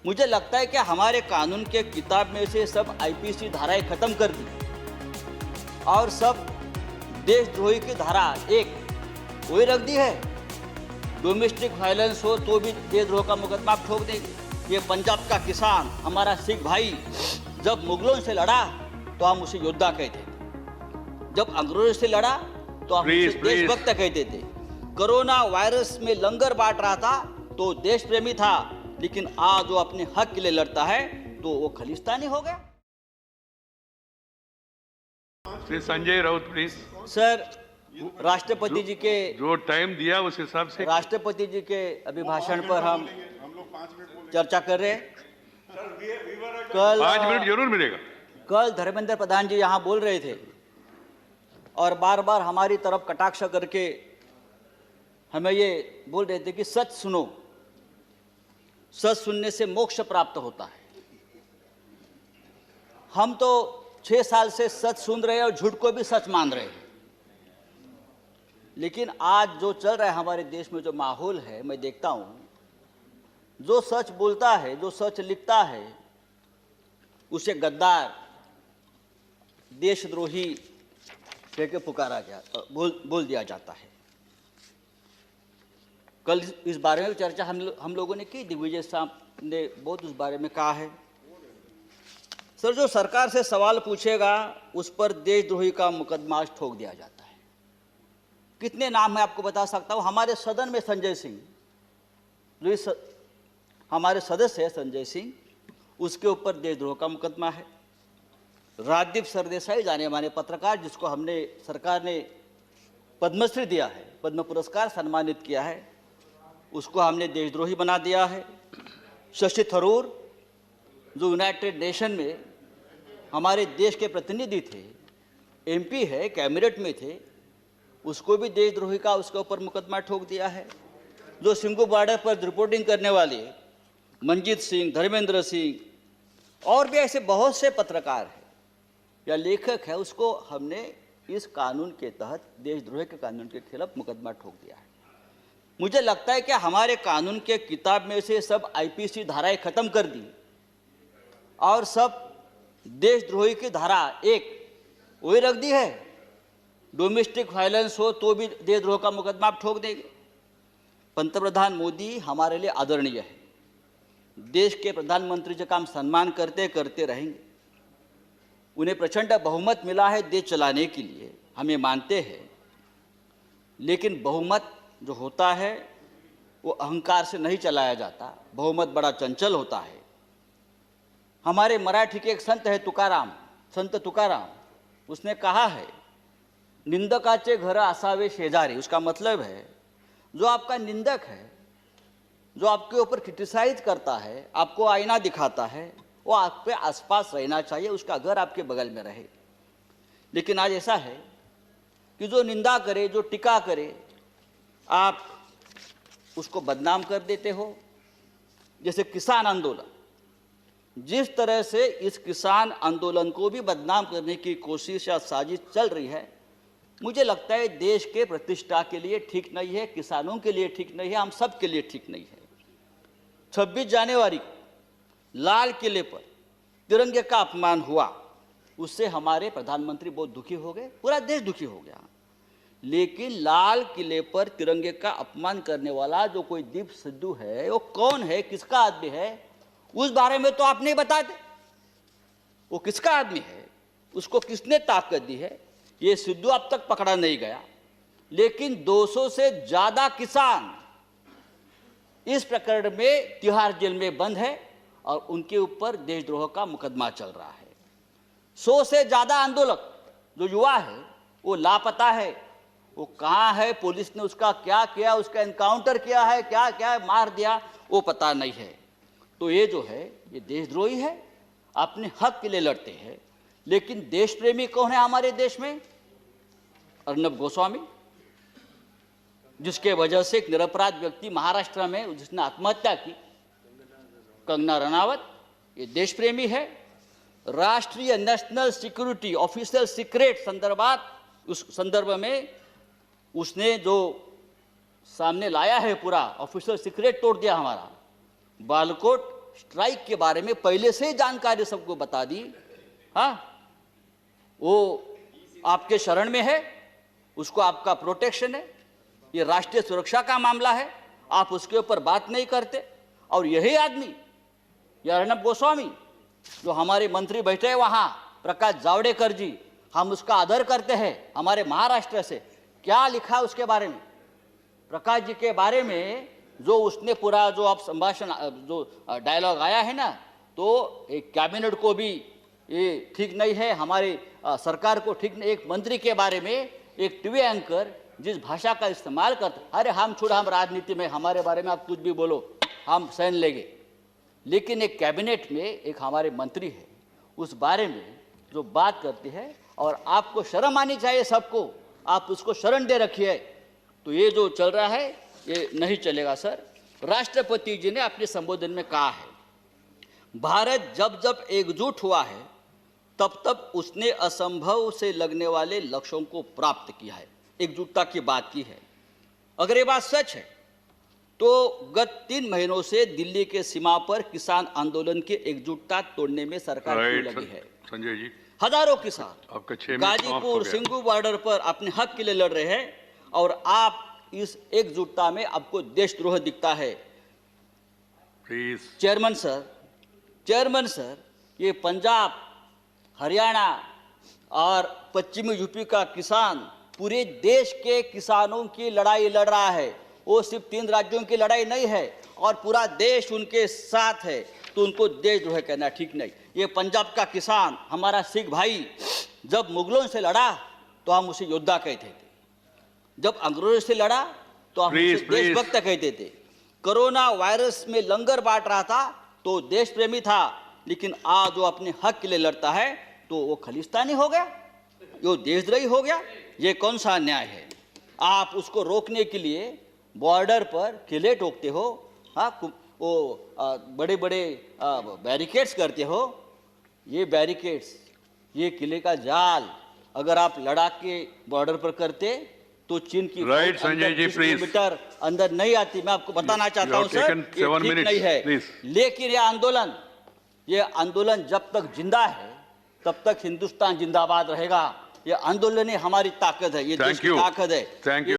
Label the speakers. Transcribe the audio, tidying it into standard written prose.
Speaker 1: मुझे लगता है कि हमारे कानून के किताब में से सब आईपीसी धाराएं खत्म कर दी और सब देशद्रोही की धारा एक वही रख दी है। डोमेस्टिक वायलेंस हो तो भी देशद्रोह का मुकदमा आप ठोक देंगे। ये पंजाब का किसान, हमारा सिख भाई, जब मुगलों से लड़ा तो हम उसे योद्धा कहते थे, जब अंग्रेजों से लड़ा तो हम उसे देशभक्त कहते थे। कोरोना वायरस में लंगर बांट रहा था तो देश प्रेमी था, लेकिन आज वो अपने हक के लिए लड़ता है तो वो खलिस्तानी हो गया।
Speaker 2: श्री संजय राउत प्लीज।
Speaker 1: सर, राष्ट्रपति जी के
Speaker 2: जो टाइम दिया उस हिसाब से
Speaker 1: राष्ट्रपति जी के अभिभाषण पर हम चर्चा कर रहे हैं। कल
Speaker 2: 5 मिनट जरूर मिलेगा।
Speaker 1: कल धर्मेंद्र प्रधान जी यहाँ बोल रहे थे और बार बार हमारी तरफ कटाक्ष करके हमें ये बोल रहे थे कि सच सुनो, सच सुनने से मोक्ष प्राप्त होता है। हम तो 6 साल से सच सुन रहे हैं और झूठ को भी सच मान रहे हैं, लेकिन आज जो चल रहा है हमारे देश में, जो माहौल है, मैं देखता हूं जो सच बोलता है, जो सच लिखता है, उसे गद्दार, देशद्रोही कह के पुकारा गया, बोल दिया जाता है। कल इस बारे में चर्चा हम लोगों ने की, दिग्विजय साहब ने बहुत उस बारे में कहा है। सर, जो सरकार से सवाल पूछेगा उस पर देशद्रोही का मुकदमा ठोक दिया जाता है। कितने नाम है आपको बता सकता हूं। हमारे सदन में संजय सिंह, जो हमारे सदस्य है संजय सिंह, उसके ऊपर देशद्रोह का मुकदमा है। राजदीप सरदेसाई, जाने माने पत्रकार, जिसको हमने सरकार ने पद्मश्री दिया है, पद्म पुरस्कार सम्मानित किया है, उसको हमने देशद्रोही बना दिया है। शशि थरूर, जो यूनाइटेड नेशन में हमारे देश के प्रतिनिधि थे, एमपी है, कैबिनेट में थे, उसको भी देशद्रोही का उसके ऊपर मुकदमा ठोक दिया है। जो सिंघू बॉर्डर पर रिपोर्टिंग करने वाले मंजीत सिंह, धर्मेंद्र सिंह और भी ऐसे बहुत से पत्रकार हैं या लेखक है, उसको हमने इस कानून के तहत, देशद्रोह के कानून के खिलाफ मुकदमा ठोक दिया है। मुझे लगता है कि हमारे कानून के किताब में से सब आईपीसी धाराएं खत्म कर दी और सब देशद्रोही की धारा एक वही रख दी है। डोमेस्टिक वायलेंस हो तो भी देशद्रोह का मुकदमा आप ठोक देंगे। पंतप्रधान मोदी हमारे लिए आदरणीय है। देश के प्रधानमंत्री जी का हम सम्मान करते करते रहेंगे। उन्हें प्रचंड बहुमत मिला है देश चलाने के लिए, हमें मानते हैं, लेकिन बहुमत जो होता है वो अहंकार से नहीं चलाया जाता। बहुमत बड़ा चंचल होता है। हमारे मराठी के एक संत है तुकाराम, संत तुकाराम, उसने कहा है, निंदकाचे घर असावे शेजारी। उसका मतलब है जो आपका निंदक है, जो आपके ऊपर क्रिटिसाइज करता है, आपको आईना दिखाता है, वो आपके आसपास रहना चाहिए, उसका घर आपके बगल में रहे। लेकिन आज ऐसा है कि जो निंदा करे, जो टीका करे, आप उसको बदनाम कर देते हो। जैसे किसान आंदोलन, जिस तरह से इस किसान आंदोलन को भी बदनाम करने की कोशिश या साजिश चल रही है, मुझे लगता है देश के प्रतिष्ठा के लिए ठीक नहीं है, किसानों के लिए ठीक नहीं है, हम सब के लिए ठीक नहीं है। 26 जनवरी को लाल किले पर तिरंगे का अपमान हुआ, उससे हमारे प्रधानमंत्री बहुत दुखी हो गए, पूरा देश दुखी हो गया। लेकिन लाल किले पर तिरंगे का अपमान करने वाला जो कोई दीप सिद्धू है, वो कौन है, किसका आदमी है, उस बारे में तो आप नहीं बताते। वो किसका आदमी है, उसको किसने ताकत दी है, ये सिद्धू अब तक पकड़ा नहीं गया। लेकिन 200 से ज्यादा किसान इस प्रकरण में तिहाड़ जेल में बंद है और उनके ऊपर देशद्रोह का मुकदमा चल रहा है। 100 से ज्यादा आंदोलक जो युवा है वो लापता है। वो कहाँ है, पुलिस ने उसका क्या किया, उसका एनकाउंटर किया है, क्या क्या है, मार दिया, वो पता नहीं है। तो ये जो है ये देशद्रोही है, अपने हक के लिए लड़ते हैं। लेकिन देश प्रेमी कौन है हमारे देश में? अर्नब गोस्वामी, जिसके वजह से एक निरपराध व्यक्ति महाराष्ट्र में जिसने आत्महत्या की, कंगना रनावत, ये देश प्रेमी है। राष्ट्रीय नेशनल सिक्योरिटी ऑफिशियल सीक्रेट संदर्भात, उस संदर्भ में उसने जो सामने लाया है, पूरा ऑफिशियल सीक्रेट तोड़ दिया हमारा। बालकोट, स्ट्राइक के बारे में पहले से ही जानकारी सबको बता दी। हाँ, वो आपके शरण में है, उसको आपका प्रोटेक्शन है, ये राष्ट्रीय सुरक्षा का मामला है, आप उसके ऊपर बात नहीं करते। और यही आदमी, ये अर्णब गोस्वामी जो हमारे मंत्री बैठे हैं वहाँ, प्रकाश जावड़ेकर जी, हम उसका आदर करते हैं, हमारे महाराष्ट्र से, क्या लिखा है उसके बारे में, प्रकाश जी के बारे में जो उसने पूरा जो आप संभाषण जो डायलॉग आया है ना, तो एक कैबिनेट को भी ये ठीक नहीं है, हमारे सरकार को ठीक नहीं। एक मंत्री के बारे में एक टीवी एंकर जिस भाषा का इस्तेमाल करते, अरे हम छोड़, हम राजनीति में, हमारे बारे में आप कुछ भी बोलो हम सहन लेंगे। लेकिन एक कैबिनेट में एक हमारे मंत्री है, उस बारे में जो बात करती है, और आपको शर्म आनी चाहिए सबको, आप उसको शरण दे रखिए। तो ये जो चल रहा है ये नहीं चलेगा सर। राष्ट्रपति जी ने अपने संबोधन में कहा है, भारत जब जब एकजुट हुआ है तब तब उसने असंभव से लगने वाले लक्ष्यों को प्राप्त किया है, एकजुटता की बात की है। अगर ये बात सच है तो गत 3 महीनों से दिल्ली के सीमा पर किसान आंदोलन की एकजुटता तोड़ने में सरकार क्यों लगी है?
Speaker 2: संजय जी,
Speaker 1: हजारों किसान
Speaker 2: आपका 6 मिनट समाप्त हो
Speaker 1: गाजीपुर
Speaker 2: गया।
Speaker 1: सिंगू बॉर्डर पर अपने हक के लिए लड़ रहे हैं, और आप इस एकजुटता में आपको देशद्रोह दिखता है।
Speaker 2: प्लीज।
Speaker 1: चेयरमैन सर, ये पंजाब, हरियाणा और पश्चिमी यूपी का किसान पूरे देश के किसानों की लड़ाई लड़ रहा है। वो सिर्फ 3 राज्यों की लड़ाई नहीं है, और पूरा देश उनके साथ है, तो उनको देशद्रोह कहना ठीक नहीं। ये पंजाब का किसान, हमारा सिख भाई, जब मुगलों से लड़ा तो हम उसे योद्धा कहते थे, जब अंग्रेजों से लड़ा तो हम उसे देशभक्त कहते थे। कोरोना वायरस में लंगर बांट रहा था तो देश प्रेमी था, लेकिन आज वो अपने हक के लिए लड़ता है तो वो खालिस्तानी हो गया, वो देशद्रोही हो गया। ये कौन सा अन्याय है? आप उसको रोकने के लिए बॉर्डर पर किले ठोकते हो, हाँ, वो बड़े बड़े बैरिकेड्स करते हो। ये बैरिकेड्स, ये किले का जाल अगर आप लड़ाक के बॉर्डर पर करते तो चीन की
Speaker 2: right Sanjay ji, please.
Speaker 1: Kilometre अंदर नहीं आती। मैं आपको बताना चाहता हूं सर, ये ठीक नहीं है। लेकिन ये आंदोलन जब तक जिंदा है तब तक हिंदुस्तान जिंदाबाद रहेगा। ये आंदोलन ही हमारी ताकत है, ये देश की ताकत है।
Speaker 2: Thank you.